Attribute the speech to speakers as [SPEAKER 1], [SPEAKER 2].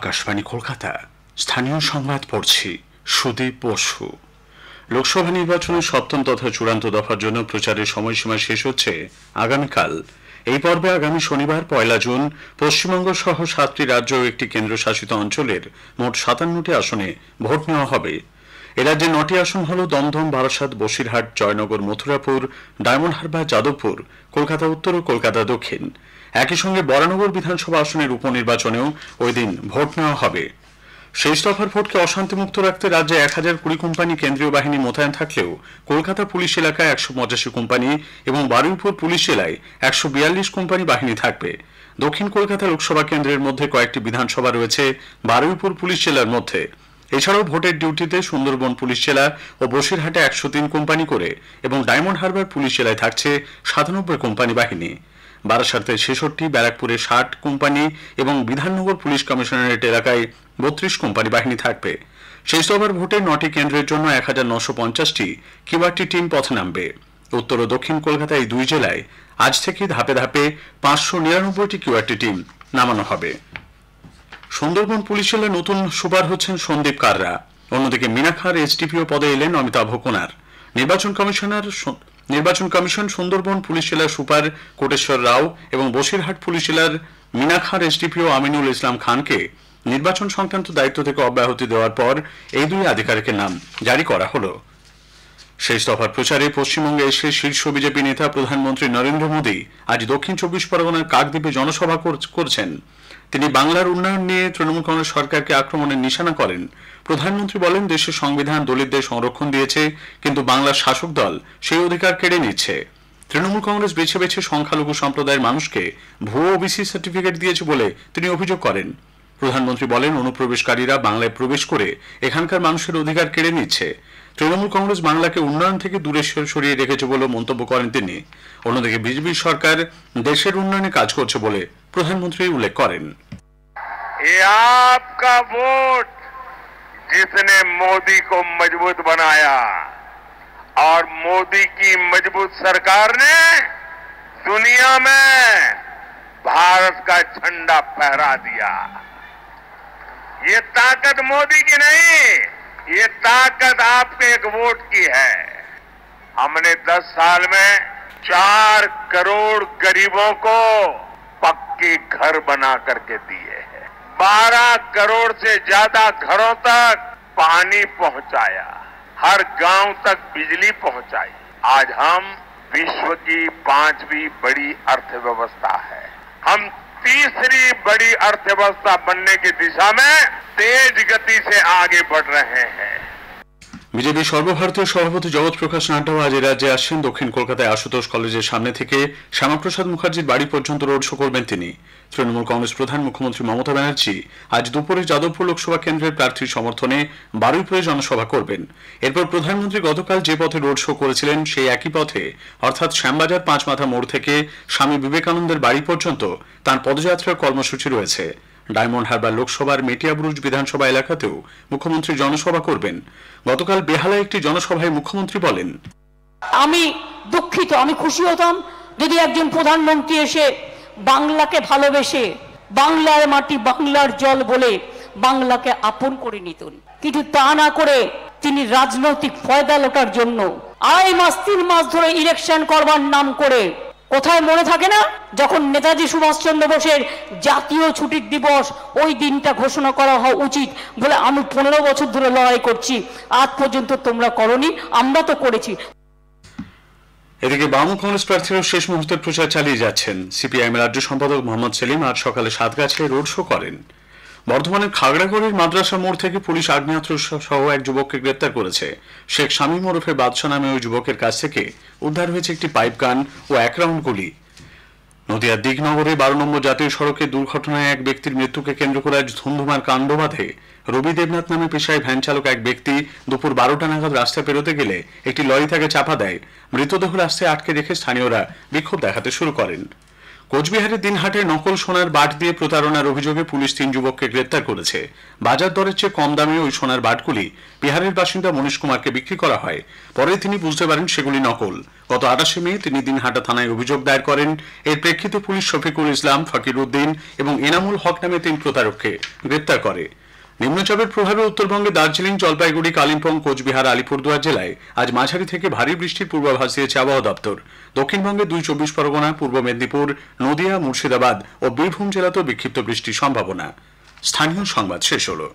[SPEAKER 1] আকাশবাণী কলকাতা স্থানীয় সংবাদ পড়ছি সুদীপ বসু। লোকসভা নির্বাচনের সপ্তম তথা চূড়ান্ত দফার জন্য প্রচারের সময়সীমা শেষ হচ্ছে আগামীকাল। এই পর্বে আগামী শনিবার 1 জুন পশ্চিমবঙ্গ সহ 7টি রাজ্য ও একটি কেন্দ্রশাসিত অঞ্চলের মোট 57টি আসনে ভোট নেওয়া হবে। এ রাজ্যে 9টি আসন হল দমদম, বারাসাত, বসিরহাট, জয়নগর, মথুরাপুর, ডায়মন্ড হারবার, যাদবপুর, কলকাতা উত্তর ও কলকাতা দক্ষিণ। একই সঙ্গে বরানগর বিধানসভা আসনের উপনির্বাচনেও ওই দিন ভোট নেওয়া হবে। শেষ দফার ভোটকে অশান্তিমুক্ত রাখতে রাজ্যে 1020 কোম্পানি কেন্দ্রীয় বাহিনী মোতায়েন থাকলেও কলকাতা পুলিশ এলাকায় 185 কোম্পানি এবং বারুইপুর পুলিশ জেলায় 142 কোম্পানি বাহিনী থাকবে। দক্ষিণ কলকাতা লোকসভা কেন্দ্রের মধ্যে কয়েকটি বিধানসভা রয়েছে বারুইপুর পুলিশ জেলার মধ্যে। এছাড়াও ভোটের ডিউটিতে সুন্দরবন পুলিশ জেলা ও বসিরহাটে 103 কোম্পানি করে এবং ডায়মন্ড হারবার পুলিশ জেলায় থাকছে 97 কোম্পানি বাহিনী। বারাসাতে 66, ব্যারাকপুরে 60 কোম্পানি এবং বিধাননগর পুলিশ কমিশনারেট এলাকায় 32 কোম্পানি বাহিনী থাকবে। শেষ দফার ভোটে 9টি কেন্দ্রের জন্য 1950টি কিউআরটি টিম পথে নামবে। উত্তর ও দক্ষিণ কলকাতায় এই দুই জেলায় আজ থেকে ধাপে ধাপে 599টি কিউআরটি টিম নামানো হবে। সুন্দরবন পুলিশ জেলার নতুন সুপার হচ্ছেন সন্দীপ কাররা। অন্যদিকে মিনাখার এসডিপিও পদে এলেন অমিতাভ কোনার। নির্বাচন কমিশন সুন্দরবন পুলিশ জেলার সুপার কোটেশ্বর রাও এবং বসিরহাট পুলিশ জেলার মিনাখার এসডিপিও আমিনুল ইসলাম খানকে নির্বাচন সংক্রান্ত দায়িত্ব থেকে অব্যাহতি দেওয়ার পর এই দুই আধিকারিকের নাম জারি করা হলো। শেষ দফার প্রচারে পশ্চিমবঙ্গে এসে শীর্ষ বিজেপি নেতা প্রধানমন্ত্রী নরেন্দ্র মোদী আজ দক্ষিণ 24 পরগনার কাকদ্বীপে জনসভা করছেন। তিনি বাংলার উন্নয়ন নিয়ে তৃণমূল কংগ্রেস সরকারকে আক্রমণের নিশানা করেন। প্রধানমন্ত্রী বলেন, দেশের সংবিধান দলিতদের সংরক্ষণ দিয়েছে, কিন্তু বাংলার শাসক দল সেই অধিকার কেড়ে নিচ্ছে। তৃণমূল কংগ্রেস বেছে বেছে সংখ্যালঘু সম্প্রদায়ের মানুষকে ভুয়ো ওবিসি সার্টিফিকেট দিয়েছে বলে তিনি অভিযোগ করেন। প্রধানমন্ত্রী বলেন, অনুপ্রবেশকারীরা বাংলায় প্রবেশ করে এখানকার মানুষের অধিকার কেড়ে নিচ্ছে। তৃণমূল কংগ্রেস বাংলাকে উন্নয়ন থেকে দূরে সরিয়ে রেখেছে বলে মন্তব্য করেন তিনি। অন্যদিকে বিজেপি সরকার দেশের উন্নয়নে কাজ করছে বলে প্রধানমন্ত্রী উল্লেখ করেন।
[SPEAKER 2] ये आपका वोट जिसने मोदी को मजबूत बनाया और मोदी की मजबूत सरकार ने दुनिया में भारत का झंडा फहरा दिया। ये ताकत मोदी की नहीं, ये ताकत आपके एक वोट की है। हमने 10 साल में 4 करोड़ गरीबों को पक्के घर बना करके दिए हैं। 12 करोड़ से ज्यादा घरों तक पानी पहुंचाया, हर गांव तक बिजली पहुंचाई। आज हम विश्व की 5वीं बड़ी अर्थव्यवस्था है। हम तीसरी बड़ी अर्थव्यवस्था बनने की दिशा में तेज गति से आगे बढ़ रहे हैं।
[SPEAKER 1] বিজেপি সর্বভারতীয় সভাপতি জগৎ প্রকাশ নাড্ডা আজ রাজ্যে আসছেন। দক্ষিণ কলকাতায় আশুতোষ কলেজের সামনে থেকে শ্যামাপ্রসাদ মুখার্জির বাড়ি পর্যন্ত রোড শো করবেন তিনি। তৃণমূল কংগ্রেস প্রধান মুখ্যমন্ত্রী মমতা ব্যানার্জি আজ দুপুরে যাদবপুর লোকসভা কেন্দ্রের প্রার্থীর সমর্থনে বারুইপুরে জনসভা করবেন। এরপর প্রধানমন্ত্রী গতকাল যে পথে রোড শো করেছিলেন সেই একই পথে অর্থাৎ শ্যামবাজার 5 মাথা মোড় থেকে স্বামী বিবেকানন্দের বাড়ি পর্যন্ত তাঁর পদযাত্রার কর্মসূচি রয়েছে। ডায়মন্ড হারবার লোকসভার মেটিয়াবুরুজ বিধানসভা এলাকাতেও মুখ্যমন্ত্রী জনসভা করবেন। গতকাল বেহালায় একটি জনসভায় মুখ্যমন্ত্রী বলেন,
[SPEAKER 3] আমি দুঃখিত, আমি খুশি হতাম যদি একজন প্রধানমন্ত্রী এসে বাংলাকে ভালোবেসে বাংলার মাটি বাংলার জল বলে বাংলাকে আপন করে নিতেন, কিন্তু তা না করে তিনি রাজনৈতিক ফয়দা লোটার জন্য 2.5 মাস 3 মাস ধরে ইলেকশন করবার নাম করে, কোথায় মনে থাকে না যখন নেতাজি সুভাষচন্দ্র বোসের জাতীয় ছুটির দিবস ওই দিনটা ঘোষণা করা হওয়া উচিত বলে আমি 15 বছর ধরে লড়াই করছি, আজ পর্যন্ত তোমরা করনি, আমরা তো করেছি।
[SPEAKER 1] এদিকে বাম কংগ্রেস প্রার্থীরা শেষ মুহূর্তের প্রচার চালিয়ে যাচ্ছেন। সিপিআইএম রাজ্য সম্পাদক মোহাম্মদ সেলিম আজ সকালে সাতগাছিয়ায় রোড শো করেন। বর্ধমানের খাগড়াগড়ের মাদ্রাসা মোড় থেকে পুলিশ আগ্নেয়াস্ত্র সহ এক যুবককে গ্রেপ্তার করেছে। শেখ শামীম ওরফে বাদশা নামে ওই যুবকের কাছ থেকে উদ্ধার হয়েছে একটি পাইপ গান ও 1 রাউন্ড গুলি। নদিয়ার দিগনগরে 12 নম্বর জাতীয় সড়কে দুর্ঘটনায় এক ব্যক্তির মৃত্যুকে কেন্দ্র করে আজ ধুমধুমার কাণ্ড বাধে। রবি দেবনাথ নামে পেশায় ভ্যান চালক এক ব্যক্তি দুপুর 12টা নাগাদ রাস্তা পেরোতে গেলে একটি লরি তাকে চাপা দেয়। মৃতদেহ রাস্তায় আটকে রেখে স্থানীয়রা বিক্ষোভ দেখাতে শুরু করেন। কোচবিহারের দিনহাটে নকল সোনার বাট দিয়ে প্রতারণার অভিযোগে পুলিশ 3 যুবককে গ্রেপ্তার করেছে। বাজার দরের চেয়ে কম দামে ওই সোনার বাটগুলি বিহারের বাসিন্দা মনীশ কুমারকে বিক্রি করা হয়। পরে তিনি বুঝতে পারেন সেগুলি নকল। গত 28 মে তিনি দিনহাটা থানায় অভিযোগ দায়ের করেন। এর প্রেক্ষিতে পুলিশ শফিকুল ইসলাম, ফকির উদ্দিন এবং এনামুল হক নামে 3 প্রতারককে গ্রেপ্তার করে। নিম্নচাপের প্রভাবে উত্তরবঙ্গে দার্জিলিং, জলপাইগুড়ি, কালিম্পং, কোচবিহার, আলিপুরদুয়ার জেলায় আজ মাঝারি থেকে ভারী বৃষ্টির পূর্বাভাস দিয়েছে আবহাওয়া দপ্তর। দক্ষিণবঙ্গে 2 24 পরগনা, পূর্ব মেদিনীপুর, নদিয়া, মুর্শিদাবাদ ও বীরভূম জেলাতেও বিক্ষিপ্ত বৃষ্টির সম্ভাবনা। স্থানীয় সংবাদ শেষ হলো।